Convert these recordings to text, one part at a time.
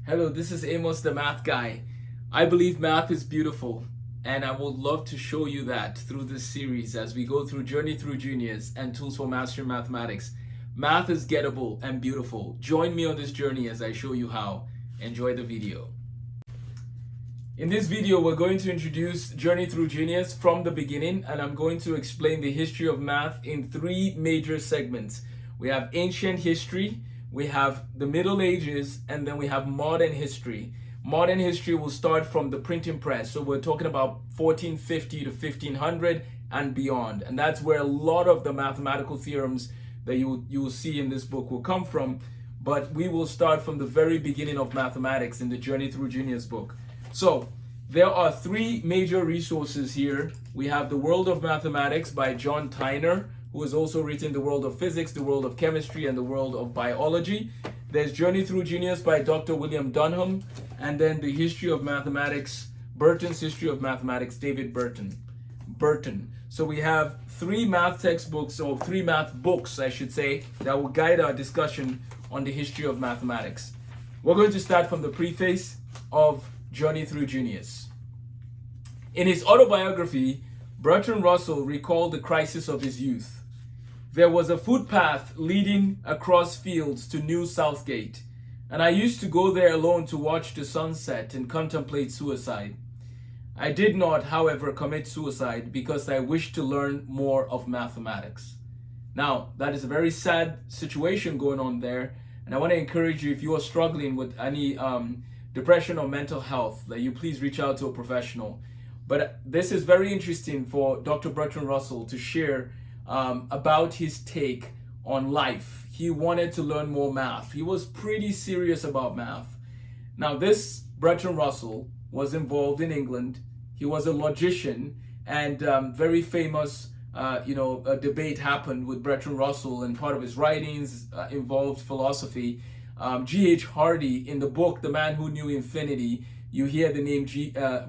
Hello, this is Amos the Math Guy. I believe math is beautiful, and I would love to show you that through this series as we go through Journey Through Genius and Tools for Mastering Mathematics. Math is gettable and beautiful. Join me on this journey as I show you how. Enjoy the video. In this video, we're going to introduce Journey Through Genius from the beginning, and I'm going to explain the history of math in three major segments. We have ancient history, we have the Middle Ages, and then we have modern history. Modern history will start from the printing press. So we're talking about 1450 to 1500 and beyond. And that's where a lot of the mathematical theorems that you will see in this book will come from. But we will start from the very beginning of mathematics in the Journey Through Genius book. So there are three major resources here. We have The World of Mathematics by John Tyner, who has also written The World of Physics, The World of Chemistry, and The World of Biology. There's Journey Through Genius by Dr. William Dunham, and then The History of Mathematics, Burton's History of Mathematics, David Burton. So we have three math textbooks, or three math books, I should say, that will guide our discussion on the history of mathematics. We're going to start from the preface of Journey Through Genius. In his autobiography, Bertrand Russell recalled the crisis of his youth. There was a footpath leading across fields to New Southgate, and I used to go there alone to watch the sunset and contemplate suicide. I did not, however, commit suicide because I wished to learn more of mathematics. Now, that is a very sad situation going on there, and I want to encourage you, if you are struggling with any depression or mental health, that you please reach out to a professional. But this is very interesting for Dr. Bertrand Russell to share about his take on life. He wanted to learn more math. He was pretty serious about math. Now, this Bertrand Russell was involved in England. He was a logician, and very famous, a debate happened with Bertrand Russell, and part of his writings involved philosophy. G.H. Hardy, in the book The Man Who Knew Infinity, you hear the name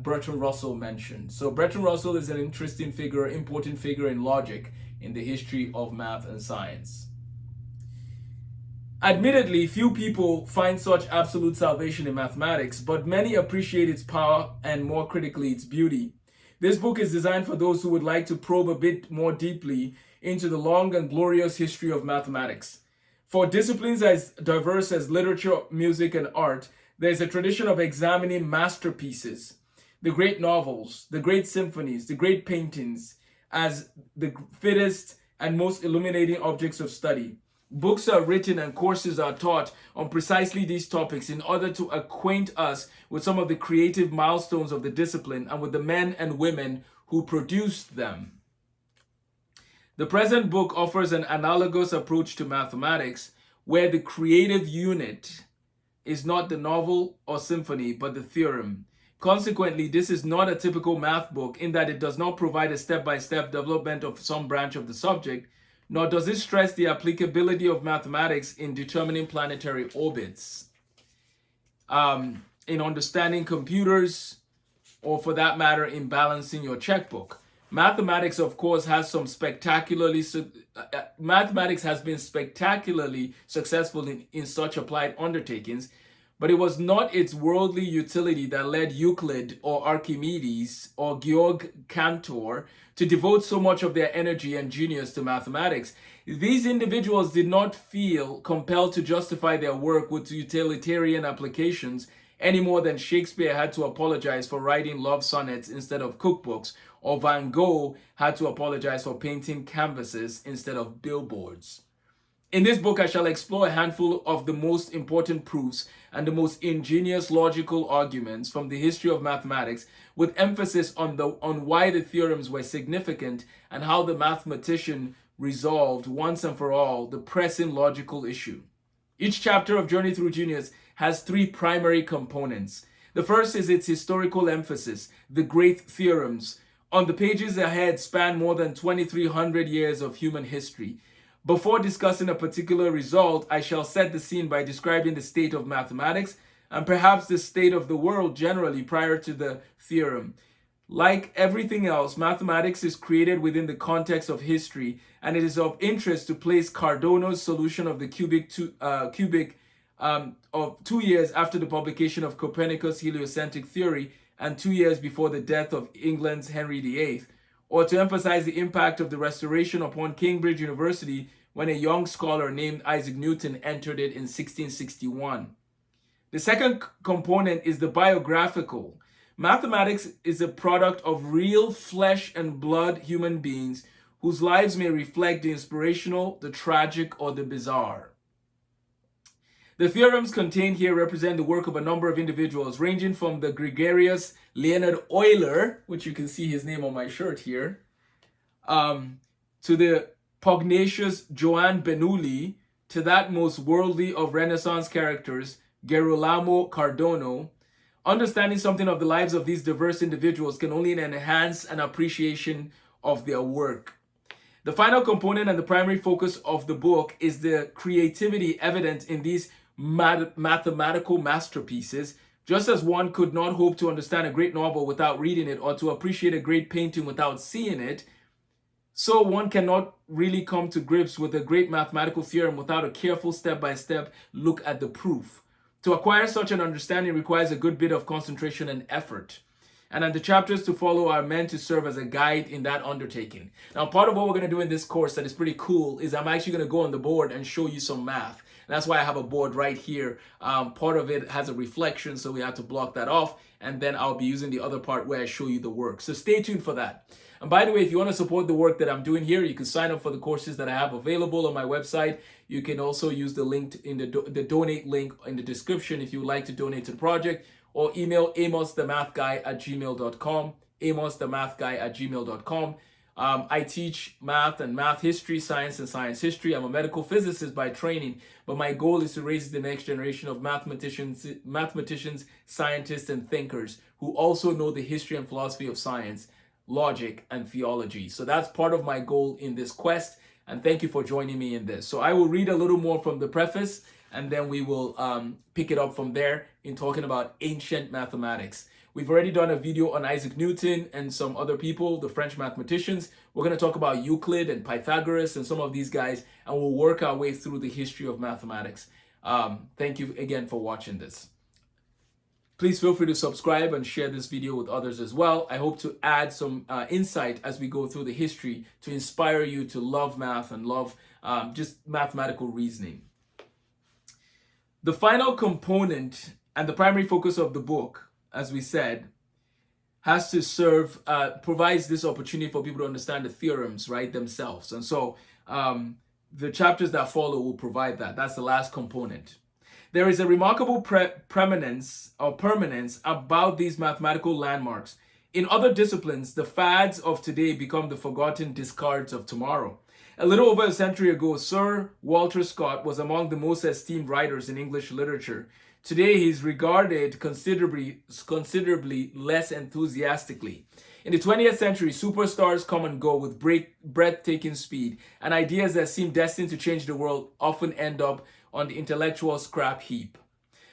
Bertrand Russell mentioned. So Bertrand Russell is an interesting figure, important figure in logic in the history of math and science. Admittedly, few people find such absolute salvation in mathematics, but many appreciate its power and, more critically, its beauty. This book is designed for those who would like to probe a bit more deeply into the long and glorious history of mathematics. For disciplines as diverse as literature, music, and art, there's a tradition of examining masterpieces, the great novels, the great symphonies, the great paintings, as the fittest and most illuminating objects of study. Books are written and courses are taught on precisely these topics in order to acquaint us with some of the creative milestones of the discipline and with the men and women who produced them. The present book offers an analogous approach to mathematics, where the creative unit is not the novel or symphony, but the theorem. Consequently, this is not a typical math book in that it does not provide a step-by-step development of some branch of the subject, nor does it stress the applicability of mathematics in determining planetary orbits, in understanding computers, or for that matter, in balancing your checkbook. Mathematics, of course, has been spectacularly successful in such applied undertakings, but it was not its worldly utility that led Euclid or Archimedes or Georg Cantor to devote so much of their energy and genius to mathematics. These individuals did not feel compelled to justify their work with utilitarian applications any more than Shakespeare had to apologize for writing love sonnets instead of cookbooks, or Van Gogh had to apologize for painting canvases instead of billboards. In this book, I shall explore a handful of the most important proofs and the most ingenious logical arguments from the history of mathematics, with emphasis on why the theorems were significant and how the mathematician resolved once and for all the pressing logical issue. Each chapter of Journey Through Genius has three primary components. The first is its historical emphasis, the great theorems. On the pages ahead span more than 2,300 years of human history. Before discussing a particular result, I shall set the scene by describing the state of mathematics and perhaps the state of the world generally prior to the theorem. Like everything else, mathematics is created within the context of history, and it is of interest to place Cardano's solution of the cubic of 2 years after the publication of Copernicus' heliocentric theory and 2 years before the death of England's Henry VIII, or to emphasize the impact of the Restoration upon Cambridge University when a young scholar named Isaac Newton entered it in 1661. The second component is the biographical. Mathematics is a product of real flesh and blood human beings whose lives may reflect the inspirational, the tragic, or the bizarre. The theorems contained here represent the work of a number of individuals, ranging from the gregarious Leonhard Euler, which you can see his name on my shirt here, to the pugnacious Joan Bernoulli, to that most worldly of Renaissance characters, Gerolamo Cardano. Understanding something of the lives of these diverse individuals can only enhance an appreciation of their work. The final component and the primary focus of the book is the creativity evident in these mathematical masterpieces. Just as one could not hope to understand a great novel without reading it, or to appreciate a great painting without seeing it, so one cannot really come to grips with a great mathematical theorem without a careful step-by-step look at the proof. To acquire such an understanding requires a good bit of concentration and effort. And the chapters to follow are meant to serve as a guide in that undertaking. Now, part of what we're going to do in this course that is pretty cool is I'm actually going to go on the board and show you some math. And that's why I have a board right here. Part of it has a reflection, so we have to block that off. And then I'll be using the other part where I show you the work. So stay tuned for that. And by the way, if you want to support the work that I'm doing here, you can sign up for the courses that I have available on my website. You can also use the link in the donate link in the description if you would like to donate to the project, or email amosthemathguy@gmail.com, amosthemathguy@gmail.com. I teach math and math history, science and science history. I'm a medical physicist by training, but my goal is to raise the next generation of mathematicians, scientists, and thinkers who also know the history and philosophy of science, logic, and theology. So that's part of my goal in this quest, and thank you for joining me in this. So I will read a little more from the preface, and then we will pick it up from there in talking about ancient mathematics. We've already done a video on Isaac Newton and some other people, the French mathematicians. We're going to talk about Euclid and Pythagoras and some of these guys, and we'll work our way through the history of mathematics. Thank you again for watching this. Please feel free to subscribe and share this video with others as well. I hope to add some insight as we go through the history to inspire you to love math and love just mathematical reasoning. The final component and the primary focus of the book, as we said, has to serve, provides this opportunity for people to understand the theorems, right, themselves. And so the chapters that follow will provide that. That's the last component. There is a remarkable permanence about these mathematical landmarks. In other disciplines, the fads of today become the forgotten discards of tomorrow. A little over a century ago, Sir Walter Scott was among the most esteemed writers in English literature. Today, he's regarded considerably less enthusiastically. In the 20th century, superstars come and go with breathtaking speed, and ideas that seem destined to change the world often end up on the intellectual scrap heap.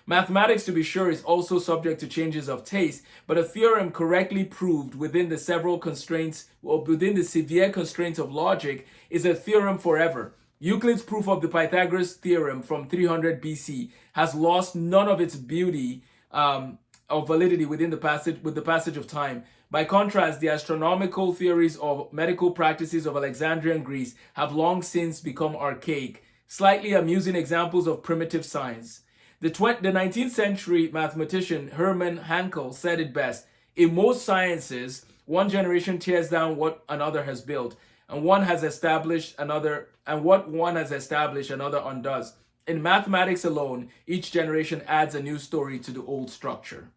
Mathematics, to be sure, is also subject to changes of taste, but a theorem correctly proved within the severe constraints of logic is a theorem forever. Euclid's proof of the Pythagoras theorem from 300 BC has lost none of its beauty of validity with the passage of time. By contrast, the astronomical theories of medical practices of Alexandrian Greece have long since become archaic, slightly amusing examples of primitive science. The 19th century mathematician Hermann Hankel said it best: in most sciences, one generation tears down what another has built, and what one has established, another undoes. In mathematics alone, each generation adds a new story to the old structure.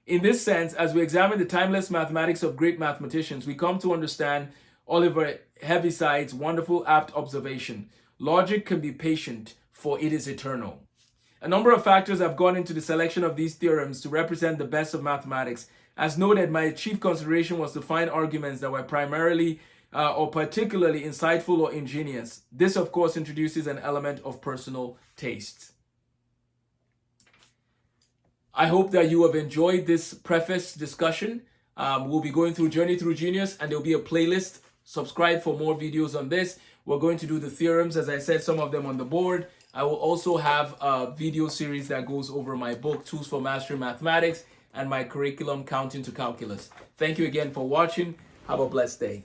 In this sense, as we examine the timeless mathematics of great mathematicians, we come to understand Oliver Heaviside's wonderful apt observation: logic can be patient, for it is eternal. A number of factors have gone into the selection of these theorems to represent the best of mathematics. As noted, my chief consideration was to find arguments that were primarily or particularly insightful or ingenious. This, of course, introduces an element of personal taste. I hope that you have enjoyed this preface discussion. We'll be going through Journey Through Genius, and there'll be a playlist. Subscribe for more videos on this. We're going to do the theorems, as I said, some of them on the board. I will also have a video series that goes over my book, Tools for Mastering Mathematics, and my curriculum, Counting to Calculus. Thank you again for watching. Have a blessed day.